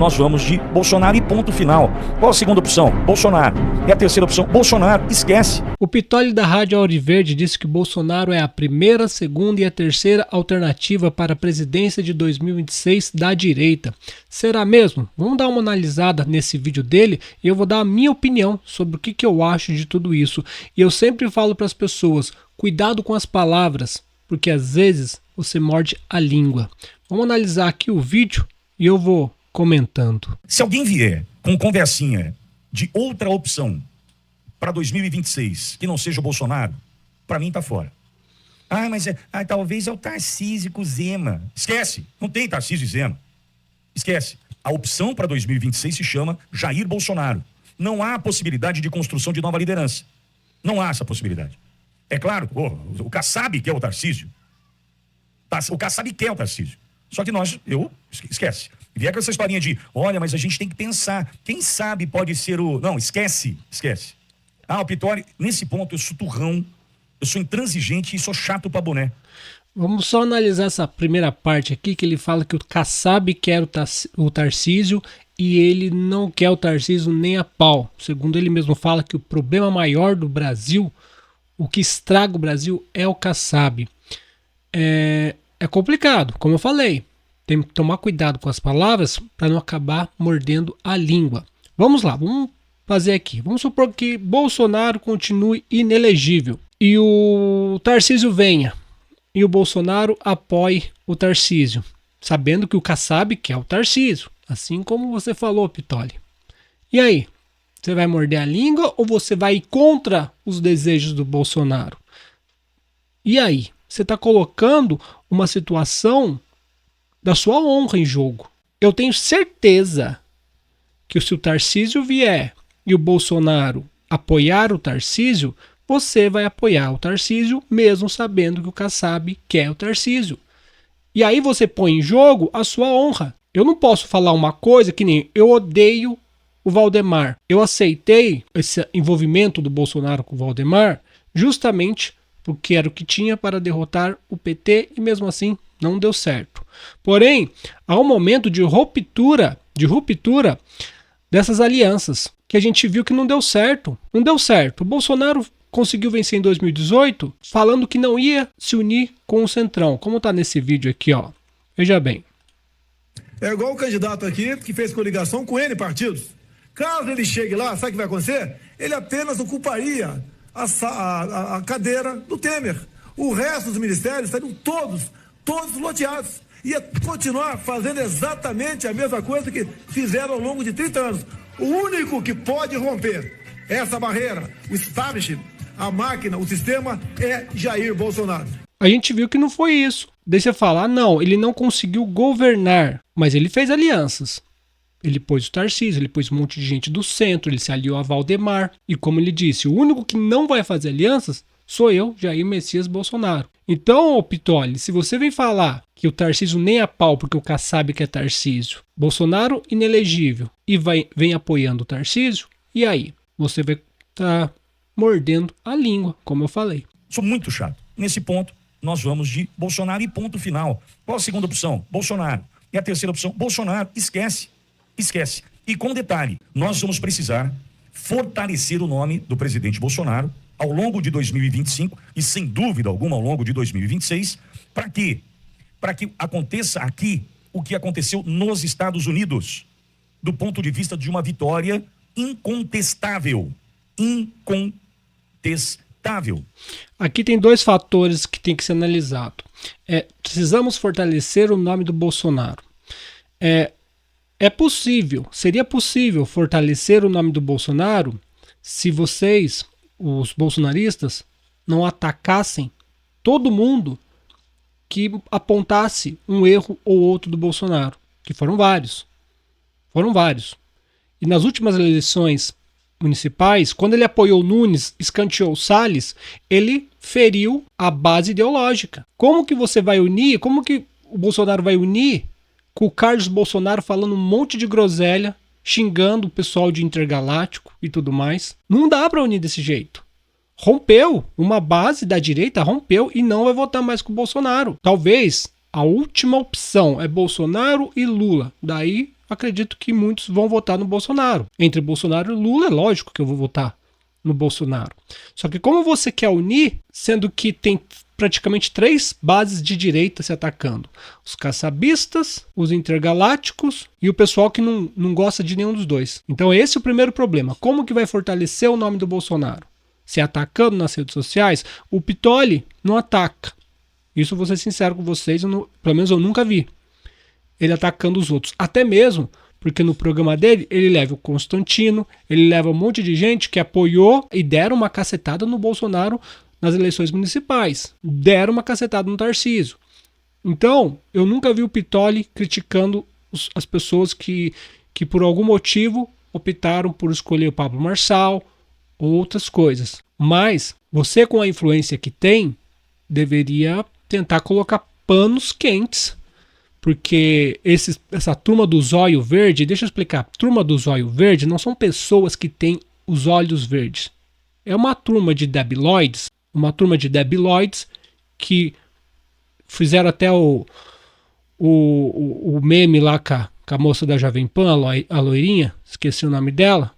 nós vamos de Bolsonaro e ponto final. Qual a segunda opção? Bolsonaro. E a terceira opção? Bolsonaro. Esquece. O Pitoli da Rádio Auriverde disse que Bolsonaro é a primeira, segunda e a terceira alternativa para a presidência de 2026 da direita. Será mesmo? Vamos dar uma analisada nesse vídeo dele e eu vou dar a minha opinião sobre o que eu acho de tudo isso. E eu sempre falo para as pessoas, cuidado com as palavras, porque às vezes você morde a língua. Vamos analisar aqui o vídeo e eu vou comentando. Se alguém vier com conversinha de outra opção para 2026, que não seja o Bolsonaro, para mim tá fora. Mas talvez é o Tarcísio com o Zema. Esquece, não tem Tarcísio e Zema. Esquece. A opção para 2026 se chama Jair Bolsonaro. Não há possibilidade de construção de nova liderança. Não há essa possibilidade. É claro, o Kassab quer o Tarcísio. O Kassab quer o Tarcísio. Só que esquece. Vier com essa historinha de, olha, mas a gente tem que pensar. Quem sabe pode ser o... Não, esquece. O Pitoli, nesse ponto eu sou turrão, eu sou intransigente e sou chato pra boné. Vamos só analisar essa primeira parte aqui, que ele fala que o Kassab quer o Tarcísio e ele não quer o Tarcísio nem a pau. Segundo ele mesmo fala que o problema maior do Brasil, o que estraga o Brasil é o Kassab. É complicado, como eu falei. Tem que tomar cuidado com as palavras para não acabar mordendo a língua. Vamos lá, vamos fazer aqui. Vamos supor que Bolsonaro continue inelegível e o Tarcísio venha e o Bolsonaro apoie o Tarcísio, sabendo que o Kassab quer o Tarcísio, assim como você falou, Pitoli. E aí? Você vai morder a língua ou você vai ir contra os desejos do Bolsonaro? E aí? Você está colocando uma situação da sua honra em jogo. Eu tenho certeza que se o Tarcísio vier e o Bolsonaro apoiar o Tarcísio, você vai apoiar o Tarcísio, mesmo sabendo que o Kassab quer o Tarcísio. E aí você põe em jogo a sua honra. Eu não posso falar uma coisa que nem eu odeio o Valdemar. Eu aceitei esse envolvimento do Bolsonaro com o Valdemar justamente porque era o que tinha para derrotar o PT e mesmo assim não deu certo. Porém, há um momento de ruptura dessas alianças, que a gente viu que não deu certo. Não deu certo. O Bolsonaro conseguiu vencer em 2018 falando que não ia se unir com o Centrão, como está nesse vídeo aqui, ó. Veja bem. É igual o candidato aqui que fez coligação com N partidos. Caso ele chegue lá, sabe o que vai acontecer? Ele apenas ocuparia a cadeira do Temer. O resto dos ministérios estariam todos loteados. Ia continuar fazendo exatamente a mesma coisa que fizeram ao longo de 30 anos. O único que pode romper essa barreira, o establishment, a máquina, o sistema, é Jair Bolsonaro. A gente viu que não foi isso. Daí você fala, não, ele não conseguiu governar, mas ele fez alianças. Ele pôs o Tarcísio, ele pôs um monte de gente do centro, ele se aliou a Valdemar. E como ele disse, o único que não vai fazer alianças sou eu, Jair Messias Bolsonaro. Então, Pitoli, se você vem falar que o Tarcísio nem a pau porque o Kassab quer Tarcísio, Bolsonaro inelegível e vem apoiando o Tarcísio, e aí? Você vai estar mordendo a língua, como eu falei. Sou muito chato. Nesse ponto, nós vamos de Bolsonaro e ponto final. Qual a segunda opção? Bolsonaro. E a terceira opção? Bolsonaro. Esquece. E com detalhe, nós vamos precisar fortalecer o nome do presidente Bolsonaro ao longo de 2025 e, sem dúvida alguma, ao longo de 2026, para quê? Para que aconteça aqui o que aconteceu nos Estados Unidos, do ponto de vista de uma vitória incontestável. Aqui tem dois fatores que tem que ser analisado. Precisamos fortalecer o nome do Bolsonaro. Seria possível fortalecer o nome do Bolsonaro se vocês, os bolsonaristas, não atacassem todo mundo que apontasse um erro ou outro do Bolsonaro, que foram vários. E nas últimas eleições municipais, quando ele apoiou o Nunes, escanteou o Salles, ele feriu a base ideológica. Como que você vai unir, como que o Bolsonaro vai unir com o Carlos Bolsonaro falando um monte de groselha, xingando o pessoal de Intergaláctico e tudo mais? Não dá para unir desse jeito. Rompeu, uma base da direita rompeu e não vai votar mais com o Bolsonaro. Talvez a última opção é Bolsonaro e Lula. Daí acredito que muitos vão votar no Bolsonaro. Entre Bolsonaro e Lula, é lógico que eu vou votar no Bolsonaro. Só que como você quer unir, sendo que tem praticamente 3 bases de direita se atacando: os caçabistas, os intergalácticos e o pessoal que não gosta de nenhum dos dois. Então esse é o primeiro problema. Como que vai fortalecer o nome do Bolsonaro? Se atacando nas redes sociais? O Pitoli não ataca. Isso vou ser sincero com vocês, pelo menos eu nunca vi ele atacando os outros. Até mesmo porque no programa dele, ele leva o Constantino, ele leva um monte de gente que apoiou e deram uma cacetada no Bolsonaro nas eleições municipais. Deram uma cacetada no Tarcísio. Então, eu nunca vi o Pitoli criticando as pessoas que por algum motivo optaram por escolher o Pablo Marçal ou outras coisas. Mas, você com a influência que tem, deveria tentar colocar panos quentes. Porque essa turma do zóio verde, deixa eu explicar, a turma do zóio verde não são pessoas que têm os olhos verdes. É uma turma de debiloides, que fizeram até o meme lá com a moça da Jovem Pan, a loirinha, esqueci o nome dela,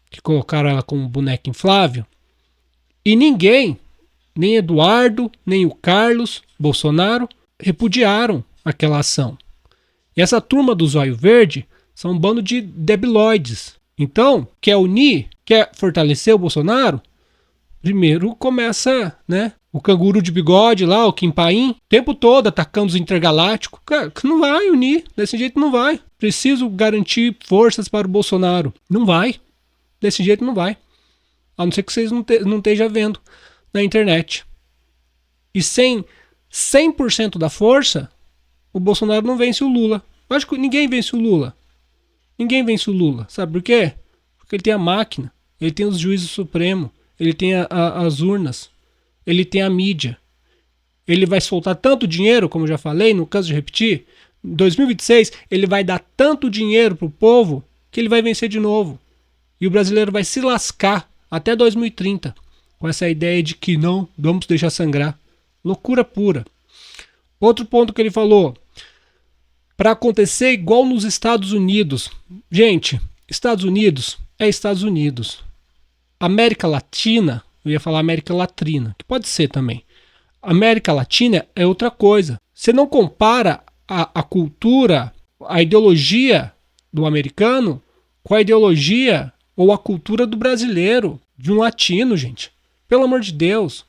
que colocaram ela como boneca inflável. E ninguém, nem Eduardo, nem o Carlos Bolsonaro, repudiaram aquela ação. E essa turma do zóio verde são um bando de debiloides. Então, quer unir, quer fortalecer o Bolsonaro? Primeiro começa, né, o canguru de bigode lá, o Kim Paim, o tempo todo atacando os intergalácticos. Cara, não vai unir, desse jeito não vai. Preciso garantir forças para o Bolsonaro. Não vai. Desse jeito não vai. A não ser que vocês não estejam vendo na internet. E sem 100% da força, o Bolsonaro não vence o Lula. Eu acho que ninguém vence o Lula. Ninguém vence o Lula. Sabe por quê? Porque ele tem a máquina, ele tem os juízes supremos, ele tem as urnas, ele tem a mídia. Ele vai soltar tanto dinheiro, como eu já falei, não canso de repetir. Em 2026, ele vai dar tanto dinheiro pro povo que ele vai vencer de novo. E o brasileiro vai se lascar até 2030 com essa ideia de que não vamos deixar sangrar. Loucura pura. Outro ponto que ele falou, para acontecer igual nos Estados Unidos. Gente, Estados Unidos é Estados Unidos. América Latina, eu ia falar América Latrina, que pode ser também. América Latina é outra coisa. Você não compara a cultura, a ideologia do americano com a ideologia ou a cultura do brasileiro, de um latino, gente. Pelo amor de Deus.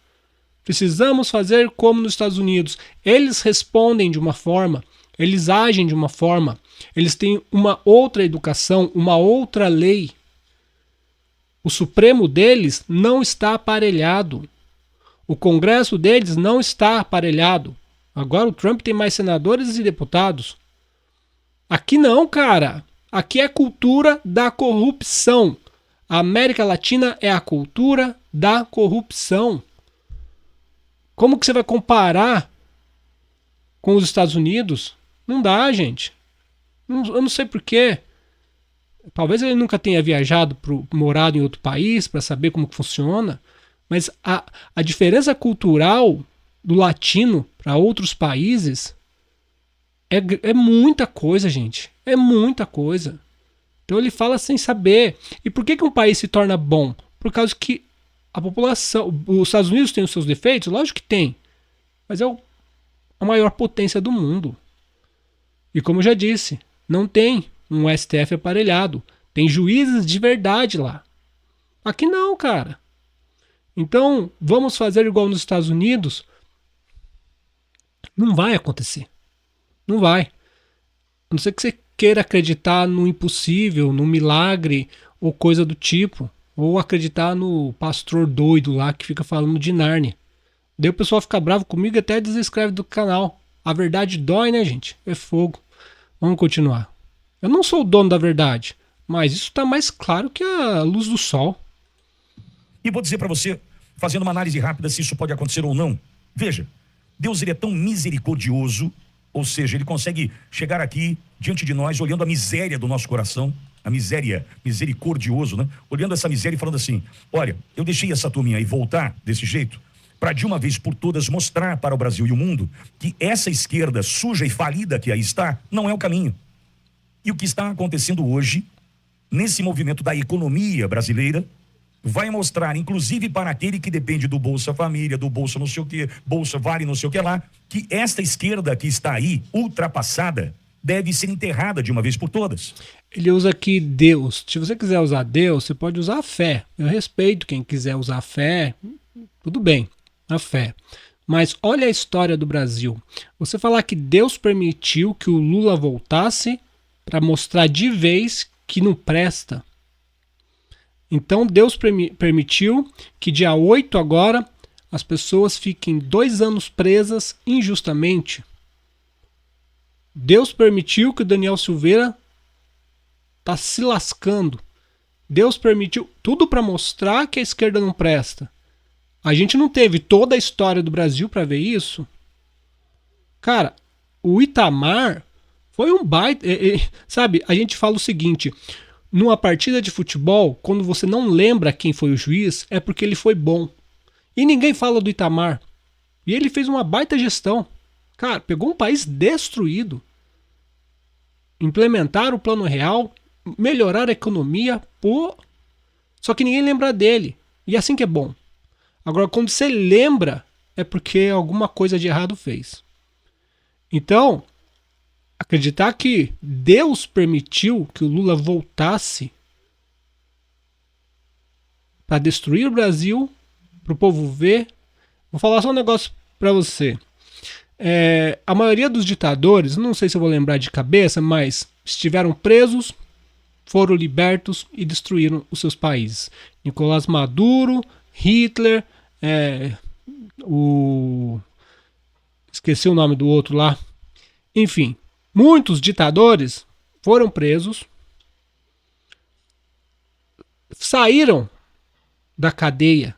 Precisamos fazer como nos Estados Unidos. Eles respondem de uma forma, eles agem de uma forma, eles têm uma outra educação, uma outra lei. O Supremo deles não está aparelhado. O Congresso deles não está aparelhado. Agora o Trump tem mais senadores e deputados. Aqui não, cara. Aqui é a cultura da corrupção. A América Latina é a cultura da corrupção. Como que você vai comparar com os Estados Unidos? Não dá, gente. Eu não sei porquê. Talvez ele nunca tenha viajado, morado em outro país para saber como que funciona. Mas a diferença cultural do latino para outros países é muita coisa, gente. É muita coisa. Então ele fala sem saber. E por que um país se torna bom? Por causa que a população, os Estados Unidos tem os seus defeitos? Lógico que tem. Mas é a maior potência do mundo. E como eu já disse, não tem um STF aparelhado. Tem juízes de verdade lá. Aqui não, cara. Então, vamos fazer igual nos Estados Unidos? Não vai acontecer. Não vai. A não ser que você queira acreditar no impossível, no milagre ou coisa do tipo. Ou acreditar no pastor doido lá que fica falando de Nárnia. Daí o pessoal fica bravo comigo e até desinscreve do canal. A verdade dói, né, gente? É fogo. Vamos continuar. Eu não sou o dono da verdade, mas isso está mais claro que a luz do sol. E vou dizer para você, fazendo uma análise rápida, se isso pode acontecer ou não. Veja, Deus ele é tão misericordioso, ou seja, ele consegue chegar aqui diante de nós, olhando a miséria do nosso coração, a miséria, misericordioso, né? Olhando essa miséria e falando assim, olha, eu deixei essa turminha aí voltar desse jeito, para de uma vez por todas mostrar para o Brasil e o mundo que essa esquerda suja e falida que aí está, não é o caminho. E o que está acontecendo hoje, nesse movimento da economia brasileira, vai mostrar, inclusive para aquele que depende do Bolsa Família, do Bolsa não sei o que, Bolsa Vale não sei o que lá, que esta esquerda que está aí, ultrapassada, deve ser enterrada de uma vez por todas. Ele usa aqui Deus. Se você quiser usar Deus, você pode usar a fé. Eu respeito quem quiser usar a fé, tudo bem, a fé. Mas olha a história do Brasil. Você falar que Deus permitiu que o Lula voltasse para mostrar de vez que não presta. Então Deus permitiu que dia 8 agora as pessoas fiquem 2 anos presas injustamente. Deus permitiu que o Daniel Silveira tá se lascando. Deus permitiu tudo para mostrar que a esquerda não presta. A gente não teve toda a história do Brasil para ver isso. Cara, o Itamar foi um baita... sabe, a gente fala o seguinte... Numa partida de futebol, quando você não lembra quem foi o juiz, é porque ele foi bom. E ninguém fala do Itamar. E ele fez uma baita gestão. Cara, pegou um país destruído. Implementaram o Plano Real, melhoraram a economia, pô. Só que ninguém lembra dele. E assim que é bom. Agora, quando você lembra, é porque alguma coisa de errado fez. Então... acreditar que Deus permitiu que o Lula voltasse para destruir o Brasil, para o povo ver. Vou falar só um negócio para você. A maioria dos ditadores, não sei se eu vou lembrar de cabeça, mas estiveram presos, foram libertos e destruíram os seus países. Nicolás Maduro, Hitler, esqueci o nome do outro lá. Enfim. Muitos ditadores foram presos, saíram da cadeia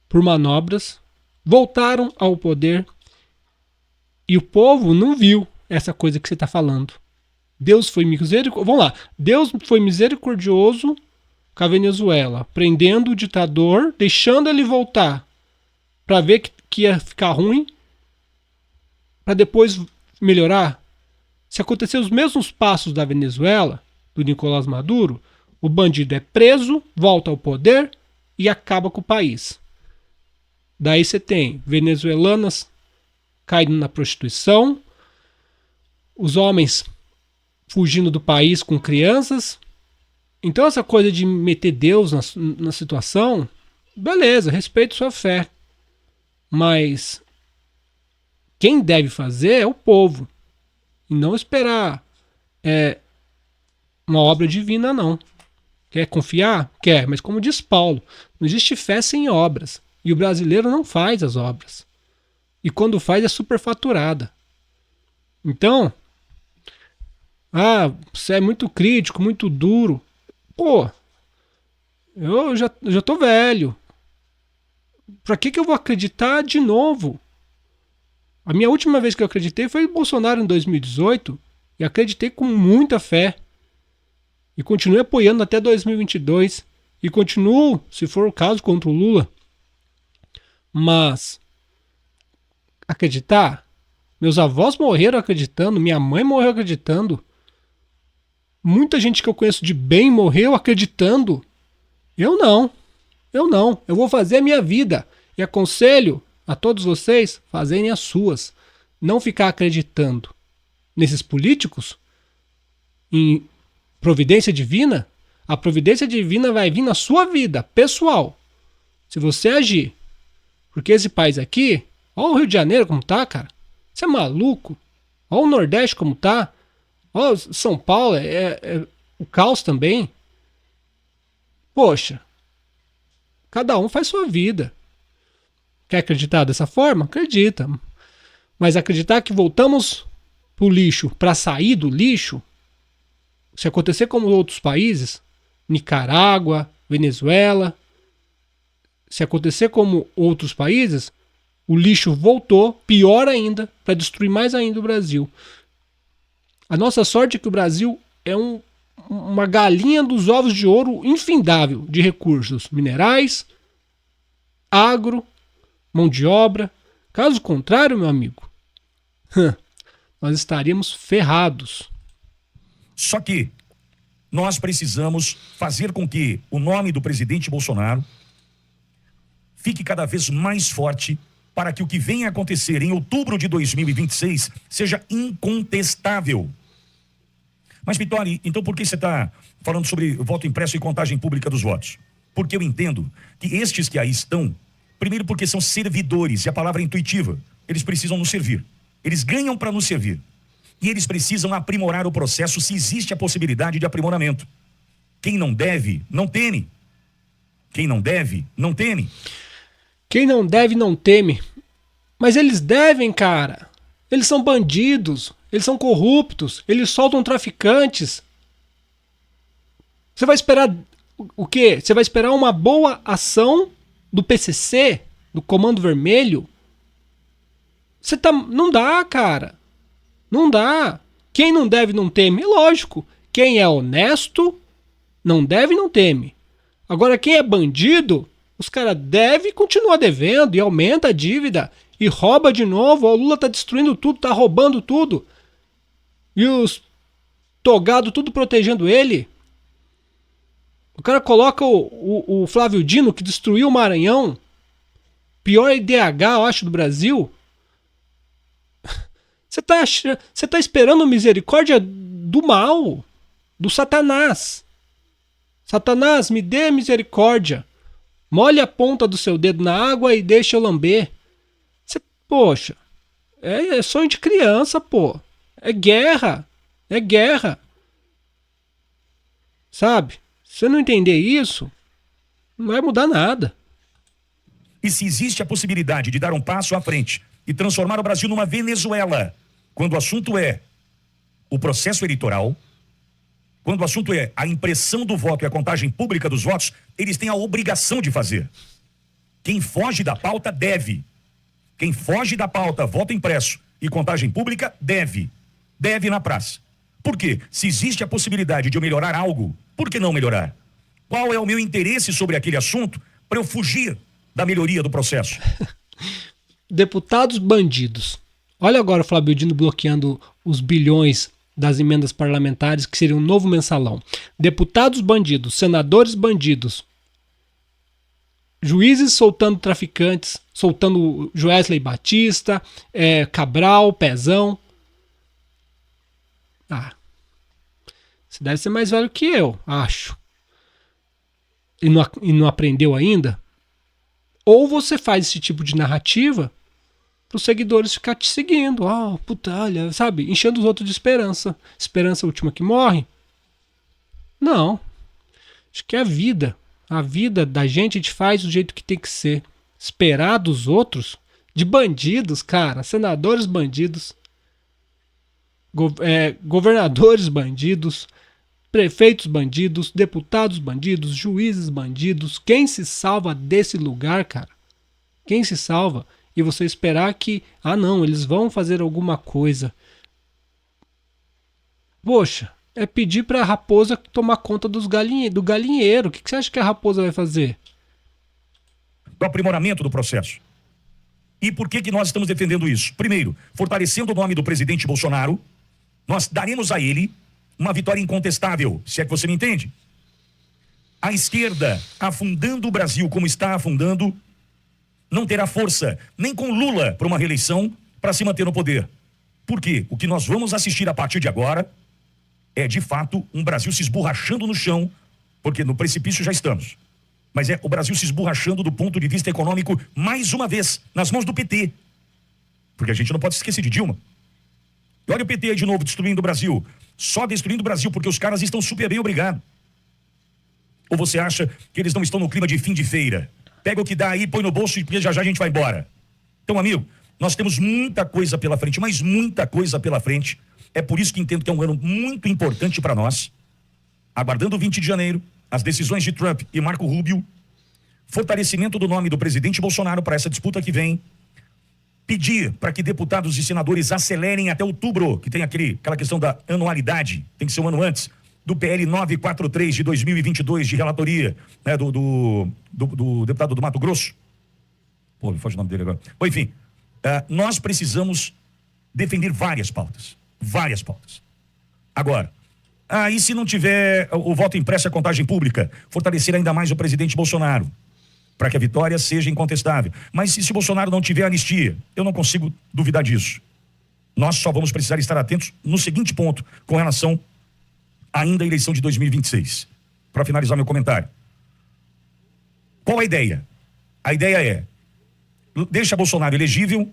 por manobras, voltaram ao poder e o povo não viu essa coisa que você está falando. Deus foi misericordioso. Vamos lá. Deus foi misericordioso com a Venezuela, prendendo o ditador, deixando ele voltar para ver que ia ficar ruim, para depois melhorar. Se acontecer os mesmos passos da Venezuela, do Nicolás Maduro, o bandido é preso, volta ao poder e acaba com o país. Daí você tem venezuelanas caindo na prostituição, os homens fugindo do país com crianças. Então essa coisa de meter Deus na situação, beleza, respeito sua fé. Mas quem deve fazer é o povo. E não esperar uma obra divina, não. Quer confiar? Quer, mas como diz Paulo, não existe fé sem obras. E o brasileiro não faz as obras. E quando faz é superfaturada. Então, você é muito crítico, muito duro. Pô, eu já tô velho. Pra que eu vou acreditar de novo? A minha última vez que eu acreditei foi em Bolsonaro em 2018 e acreditei com muita fé. E continuei apoiando até 2022 e continuo, se for o caso, contra o Lula. Mas acreditar? Meus avós morreram acreditando, minha mãe morreu acreditando. Muita gente que eu conheço de bem morreu acreditando. Eu não. Eu vou fazer a minha vida. E aconselho a todos vocês fazerem as suas. Não ficar acreditando nesses políticos, em providência divina. A providência divina vai vir na sua vida, pessoal. Se você agir. Porque esse país aqui, olha o Rio de Janeiro como tá, cara. Você é maluco. Olha o Nordeste como tá. Olha São Paulo, o caos também. Poxa. Cada um faz sua vida. Quer acreditar dessa forma? Acredita. Mas acreditar que voltamos pro lixo para sair do lixo, se acontecer como outros países, Nicarágua, Venezuela, se acontecer como outros países, o lixo voltou, pior ainda, para destruir mais ainda o Brasil. A nossa sorte é que o Brasil é uma galinha dos ovos de ouro infindável de recursos minerais, agro, mão de obra. Caso contrário, meu amigo, nós estaríamos ferrados. Só que nós precisamos fazer com que o nome do presidente Bolsonaro fique cada vez mais forte para que o que venha a acontecer em outubro de 2026 seja incontestável. Mas, Vitória, então por que você está falando sobre voto impresso e contagem pública dos votos? Porque eu entendo que estes que aí estão, primeiro porque são servidores, e a palavra é intuitiva, eles precisam nos servir. Eles ganham para nos servir. E eles precisam aprimorar o processo se existe a possibilidade de aprimoramento. Quem não deve, não teme. Quem não deve, não teme. Quem não deve, não teme. Mas eles devem, cara. Eles são bandidos. Eles são corruptos. Eles soltam traficantes. Você vai esperar o quê? Você vai esperar uma boa ação do PCC, do Comando Vermelho? Não dá, cara. Não dá. Quem não deve, não teme. É lógico. Quem é honesto, não deve, não teme. Agora, quem é bandido, os caras devem e continuam devendo, e aumenta a dívida, e rouba de novo. O Lula tá destruindo tudo, tá roubando tudo. E os togados tudo protegendo ele. O cara coloca o Flávio Dino, que destruiu o Maranhão, pior IDH, eu acho, do Brasil. Você tá esperando misericórdia do mal, do Satanás. Satanás, me dê misericórdia. Molhe a ponta do seu dedo na água e deixa eu lamber. Poxa, é sonho de criança, pô. É guerra. É guerra. Sabe? Se você não entender isso, não vai mudar nada. E se existe a possibilidade de dar um passo à frente e transformar o Brasil numa Venezuela, quando o assunto é o processo eleitoral, quando o assunto é a impressão do voto e a contagem pública dos votos, eles têm a obrigação de fazer. Quem foge da pauta deve. Quem foge da pauta, voto impresso e contagem pública, deve. Deve na praça. Por quê? Se existe a possibilidade de eu melhorar algo, por que não melhorar? Qual é o meu interesse sobre aquele assunto para eu fugir da melhoria do processo? Deputados bandidos. Olha agora o Flávio Dino bloqueando os bilhões das emendas parlamentares, que seria um novo mensalão. Deputados bandidos, senadores bandidos, juízes soltando traficantes, soltando Joesley Batista, Cabral, Pezão. Você deve ser mais velho que eu, acho. E não aprendeu ainda? Ou você faz esse tipo de narrativa para os seguidores ficar te seguindo. Putalha, sabe? Enchendo os outros de esperança. Esperança última que morre? Não. Acho que é a vida. A vida da gente faz do jeito que tem que ser. Esperar dos outros, de bandidos, cara. Senadores bandidos. Governadores bandidos. Prefeitos bandidos. Deputados bandidos. Juízes bandidos. Quem se salva desse lugar, cara? Quem se salva? E você esperar que, não, eles vão fazer alguma coisa. Poxa, é pedir para a raposa tomar conta do galinheiro. O que você acha que a raposa vai fazer? O aprimoramento do processo. E por que nós estamos defendendo isso? Primeiro, fortalecendo o nome do presidente Bolsonaro, nós daremos a ele uma vitória incontestável, se é que você me entende. A esquerda, afundando o Brasil como está afundando, não terá força, nem com Lula para uma reeleição, para se manter no poder. Por quê? O que nós vamos assistir a partir de agora é, de fato, um Brasil se esborrachando no chão, porque no precipício já estamos. Mas é o Brasil se esborrachando do ponto de vista econômico, mais uma vez, nas mãos do PT. Porque a gente não pode esquecer de Dilma. E olha o PT aí de novo, destruindo o Brasil. Só destruindo o Brasil, porque os caras estão super bem, obrigado. Ou você acha que eles não estão no clima de fim de feira? Pega o que dá aí, põe no bolso e já a gente vai embora. Então, amigo, nós temos muita coisa pela frente, mas muita coisa pela frente. É por isso que entendo que é um ano muito importante para nós. Aguardando o 20 de janeiro, as decisões de Trump e Marco Rubio, fortalecimento do nome do presidente Bolsonaro para essa disputa que vem, pedir para que deputados e senadores acelerem até outubro, que tem aquela questão da anualidade, tem que ser um ano antes, do PL 943 de 2022 de relatoria, né, do deputado do Mato Grosso. Pô, me foge o nome dele agora. Bom, enfim, nós precisamos defender várias pautas. Várias pautas. Agora, Ah, e se não tiver o voto impresso e a contagem pública? Fortalecer ainda mais o presidente Bolsonaro, para que a vitória seja incontestável. Mas se Bolsonaro não tiver anistia, eu não consigo duvidar disso. Nós só vamos precisar estar atentos no seguinte ponto, com relação ainda à eleição de 2026. Para finalizar meu comentário. Qual a ideia? A ideia é, deixa Bolsonaro elegível,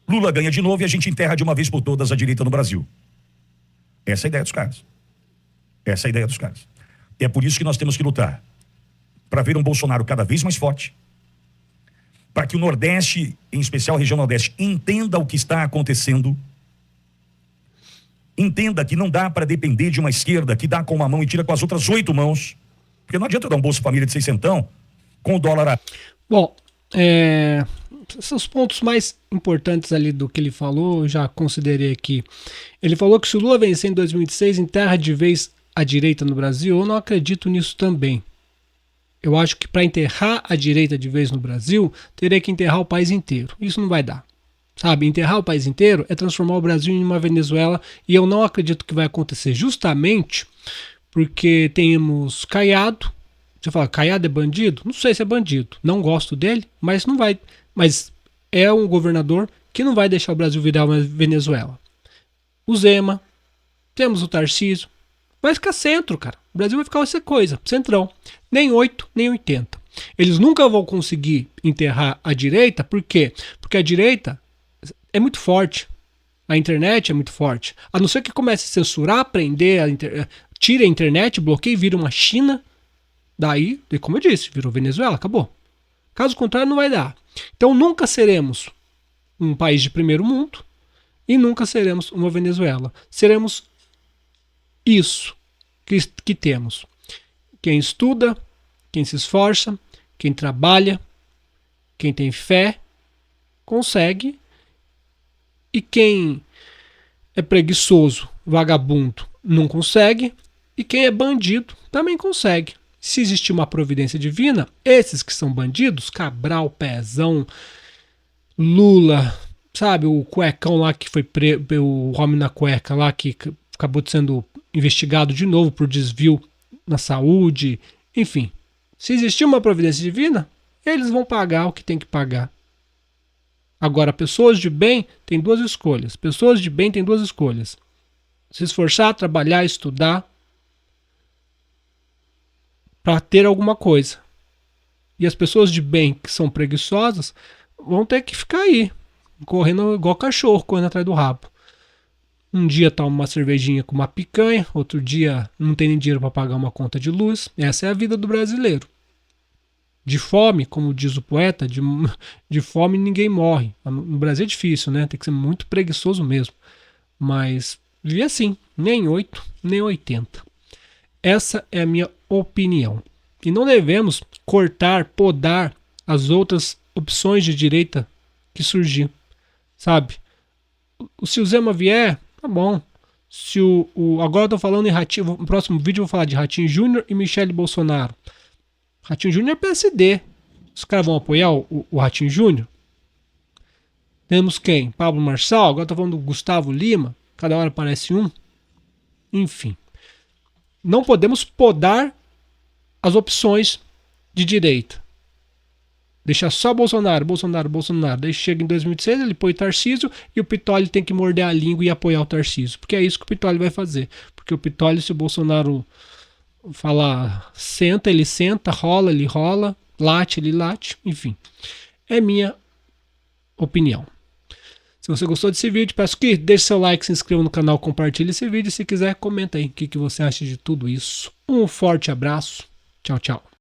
Lula ganha de novo e a gente enterra de uma vez por todas a direita no Brasil. Essa é a ideia dos caras. Essa é a ideia dos caras. É por isso que nós temos que lutar. Para ver um Bolsonaro cada vez mais forte. Para que o Nordeste, em especial a região Nordeste, entenda o que está acontecendo. Entenda que não dá para depender de uma esquerda que dá com uma mão e tira com as outras 8 mãos. Porque não adianta dar um Bolsa Família de 600 com o dólar. Bom, esses os pontos mais importantes ali do que ele falou, eu já considerei aqui. Ele falou que se o Lula vencer em 2026, enterra de vez a direita no Brasil. Eu não acredito nisso também. Eu acho que para enterrar a direita de vez no Brasil, teria que enterrar o país inteiro. Isso não vai dar. Sabe, enterrar o país inteiro é transformar o Brasil em uma Venezuela, e eu não acredito que vai acontecer, justamente porque temos Caiado. Você fala, Caiado é bandido? Não sei se é bandido, não gosto dele, mas não vai. Mas é um governador que não vai deixar o Brasil virar uma Venezuela. O Zema, temos o Tarcísio, vai ficar centro, cara. O Brasil vai ficar essa coisa, centrão. Nem 8, nem 80. Eles nunca vão conseguir enterrar a direita, por quê? Porque a direita é muito forte. A internet é muito forte. A não ser que comece a censurar, prender, tire a internet, bloqueie, vira uma China. Daí, como eu disse, virou Venezuela, acabou. Caso contrário, não vai dar. Então nunca seremos um país de primeiro mundo e nunca seremos uma Venezuela. Seremos isso que temos. Quem estuda, quem se esforça, quem trabalha, quem tem fé, consegue. E quem é preguiçoso, vagabundo, não consegue. E quem é bandido também consegue. Se existir uma providência divina, esses que são bandidos, Cabral, Pezão, Lula, sabe, o cuecão lá que foi preso, o homem na cueca lá que acabou sendo investigado de novo por desvio na saúde, enfim. Se existir uma providência divina, eles vão pagar o que tem que pagar. Agora, pessoas de bem têm 2 escolhas. Pessoas de bem têm 2 escolhas. Se esforçar, trabalhar, estudar, para ter alguma coisa. E as pessoas de bem que são preguiçosas vão ter que ficar aí, correndo igual cachorro, correndo atrás do rabo. Um dia toma uma cervejinha com uma picanha, outro dia não tem nem dinheiro para pagar uma conta de luz. Essa é a vida do brasileiro. De fome, como diz o poeta, de fome ninguém morre. No Brasil é difícil, né? Tem que ser muito preguiçoso mesmo. Mas vive assim, nem 8, nem 80. Essa é a minha opinião. E não devemos cortar, podar as outras opções de direita que surgir. Sabe? Se o Zema vier, tá bom. Se agora eu tô falando em Ratinho, no próximo vídeo eu vou falar de Ratinho Júnior e Michele Bolsonaro. Ratinho Júnior é PSD. Os caras vão apoiar o Ratinho Júnior? Temos quem? Pablo Marçal? Agora tô falando do Gustavo Lima. Cada hora aparece um. Enfim. Não podemos podar as opções de direita. Deixar só Bolsonaro. Daí chega em 2026, ele põe Tarcísio e o Pitolli tem que morder a língua e apoiar o Tarcísio. Porque é isso que o Pitolli vai fazer. Porque o Pitolli, se o Bolsonaro falar senta, ele senta, rola, ele rola, late, ele late, enfim. É minha opinião. Se você gostou desse vídeo, peço que deixe seu like, se inscreva no canal, compartilhe esse vídeo. Se quiser, comenta aí o que você acha de tudo isso. Um forte abraço. Tchau, tchau.